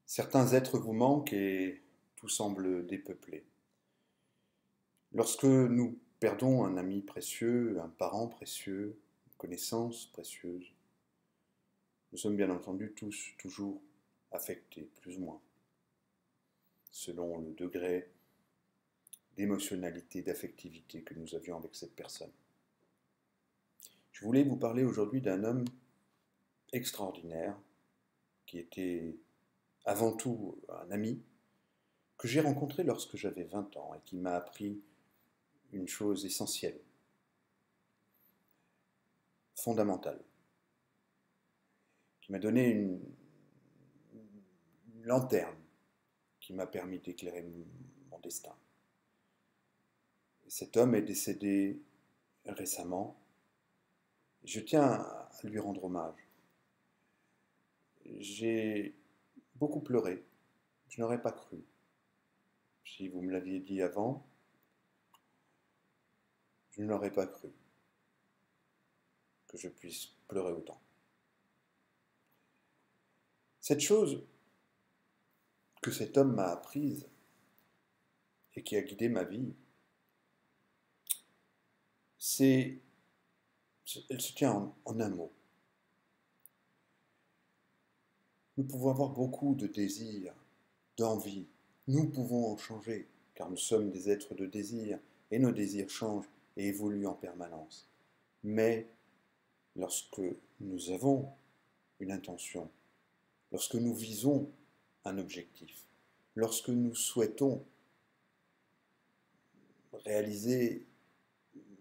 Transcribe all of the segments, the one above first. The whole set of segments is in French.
Certains êtres vous manquent et tout semble dépeuplé. Lorsque nous perdons un ami précieux, un parent précieux, une connaissance précieuse, nous sommes bien entendu tous toujours affectés, plus ou moins, selon le degré d'émotionnalité, d'affectivité que nous avions avec cette personne. Je voulais vous parler aujourd'hui d'un homme extraordinaire qui était avant tout un ami que j'ai rencontré lorsque j'avais 20 ans et qui m'a appris une chose essentielle, fondamentale, qui m'a donné une lanterne qui m'a permis d'éclairer mon destin. Et cet homme est décédé récemment. Je tiens à lui rendre hommage. J'ai beaucoup pleuré. Je n'aurais pas cru. Si vous me l'aviez dit avant, je n'aurais pas cru que je puisse pleurer autant. Cette chose que cet homme m'a apprise et qui a guidé ma vie, elle se tient en un mot. Nous pouvons avoir beaucoup de désirs, d'envie. Nous pouvons en changer, car nous sommes des êtres de désir, et nos désirs changent et évoluent en permanence. Mais lorsque nous avons une intention, lorsque nous visons un objectif, lorsque nous souhaitons réaliser,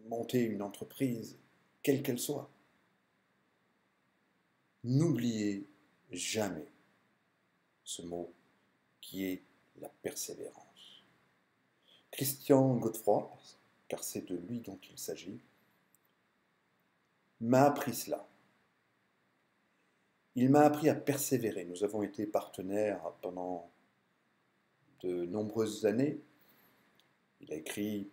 monter une entreprise, quelle qu'elle soit, n'oubliez jamais ce mot qui est la persévérance. Christian Godefroy, car c'est de lui dont il s'agit, m'a appris cela. Il m'a appris à persévérer. Nous avons été partenaires pendant de nombreuses années. Il a écrit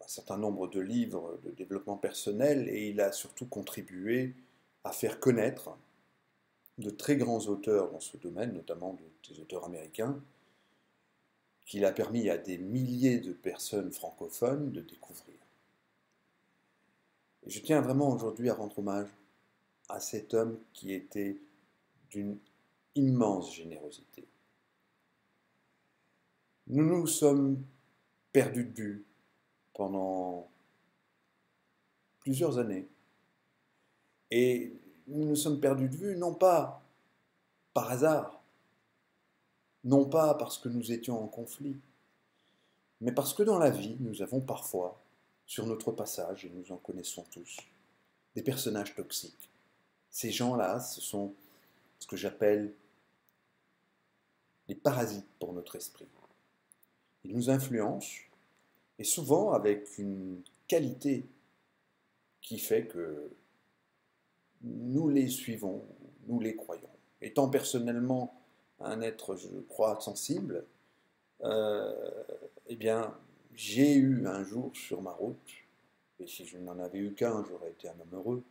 un certain nombre de livres de développement personnel et il a surtout contribué à faire connaître de très grands auteurs dans ce domaine, notamment des auteurs américains, qu'il a permis à des milliers de personnes francophones de découvrir. Et je tiens vraiment aujourd'hui à rendre hommage à cet homme qui était d'une immense générosité. Nous nous sommes perdus de vue pendant plusieurs années. Et nous nous sommes perdus de vue non pas par hasard, non pas parce que nous étions en conflit, mais parce que dans la vie, nous avons parfois, sur notre passage, et nous en connaissons tous, des personnages toxiques. Ces gens-là, ce sont ce que j'appelle les parasites pour notre esprit. Ils nous influencent, et souvent avec une qualité qui fait que nous les suivons, nous les croyons. Étant personnellement un être, je crois, sensible, eh bien, j'ai eu un jour sur ma route, et si je n'en avais eu qu'un, j'aurais été un homme heureux,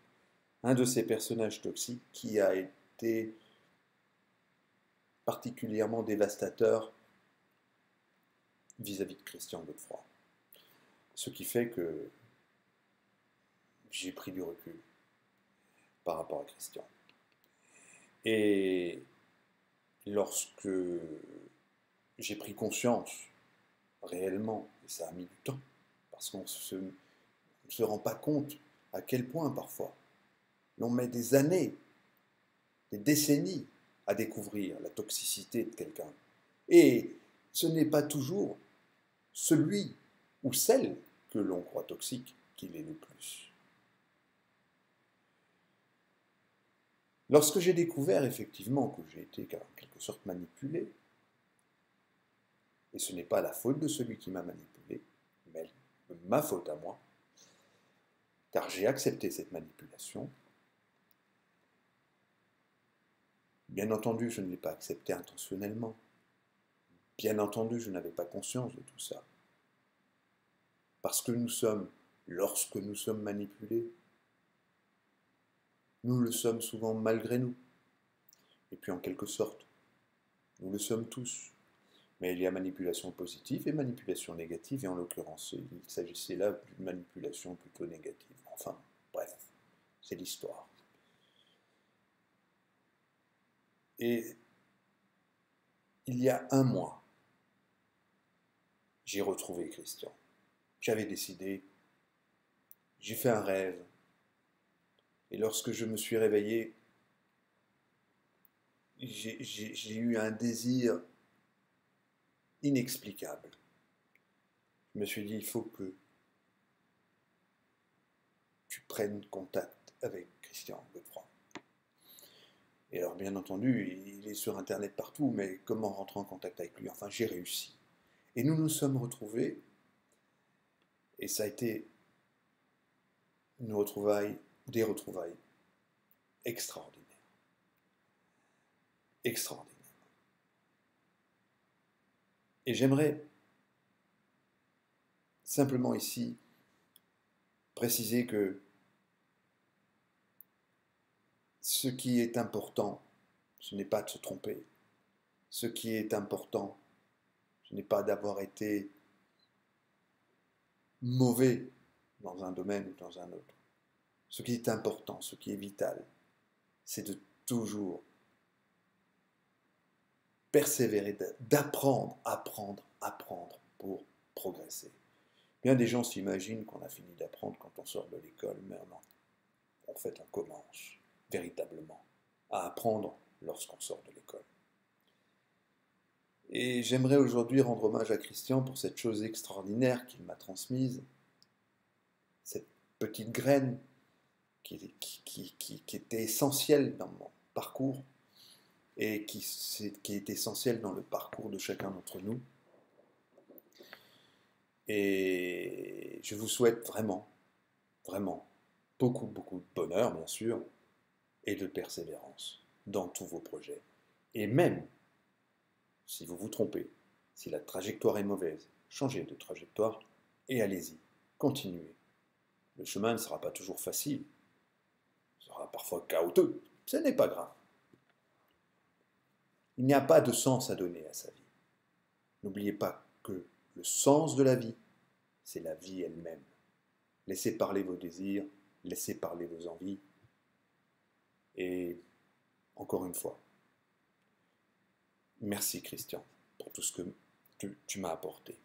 un de ces personnages toxiques qui a été particulièrement dévastateur vis-à-vis de Christian Godefroy. Ce qui fait que j'ai pris du recul par rapport à Christian. Et lorsque j'ai pris conscience réellement, et ça a mis du temps, parce qu'on ne se rend pas compte à quel point parfois l'on met des années, des décennies à découvrir la toxicité de quelqu'un. Et ce n'est pas toujours celui ou celle que l'on croit toxique qui l'est le plus. Lorsque j'ai découvert effectivement que j'ai été en quelque sorte manipulé, et ce n'est pas la faute de celui qui m'a manipulé, mais ma faute à moi, car j'ai accepté cette manipulation. Bien entendu, je ne l'ai pas accepté intentionnellement. Bien entendu, je n'avais pas conscience de tout ça. Parce que lorsque nous sommes manipulés, nous le sommes souvent malgré nous. Et puis en quelque sorte, Nous le sommes tous. Mais il y a manipulation positive et manipulation négative, et en l'occurrence, il s'agissait là d'une manipulation plutôt négative. Enfin, bref, c'est l'histoire. Et il y a un mois, j'ai retrouvé Christian. J'avais décidé, j'ai fait un rêve, et lorsque je me suis réveillé, j'ai eu un désir inexplicable. Je me suis dit, il faut que tu prennes contact avec Christian Godefroy. Et alors, bien entendu, il est sur Internet partout, mais comment rentrer en contact avec lui? Enfin, j'ai réussi. Et nous nous sommes retrouvés, et ça a été une retrouvaille, des retrouvailles extraordinaires. Extraordinaires. Et j'aimerais simplement ici préciser que ce qui est important, ce n'est pas de se tromper. Ce qui est important, ce n'est pas d'avoir été mauvais dans un domaine ou dans un autre. Ce qui est important, ce qui est vital, c'est de toujours persévérer, d'apprendre, apprendre pour progresser. Bien des gens s'imaginent qu'on a fini d'apprendre quand on sort de l'école, mais non. En fait, on commence véritablement à apprendre lorsqu'on sort de l'école. Et j'aimerais aujourd'hui rendre hommage à Christian pour cette chose extraordinaire qu'il m'a transmise, cette petite graine qui était essentielle dans mon parcours et qui est essentielle dans le parcours de chacun d'entre nous. Et je vous souhaite vraiment, vraiment, beaucoup de bonheur, bien sûr, et de persévérance dans tous vos projets. Et même, si vous vous trompez, si la trajectoire est mauvaise, changez de trajectoire et allez-y, continuez. Le chemin ne sera pas toujours facile, il sera parfois chaotique, ce n'est pas grave. Il n'y a pas de sens à donner à sa vie. N'oubliez pas que le sens de la vie, c'est la vie elle-même. Laissez parler vos désirs, laissez parler vos envies. Et encore une fois, merci Christian pour tout ce que tu m'as apporté.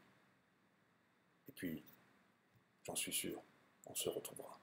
Et puis, j'en suis sûr, on se retrouvera.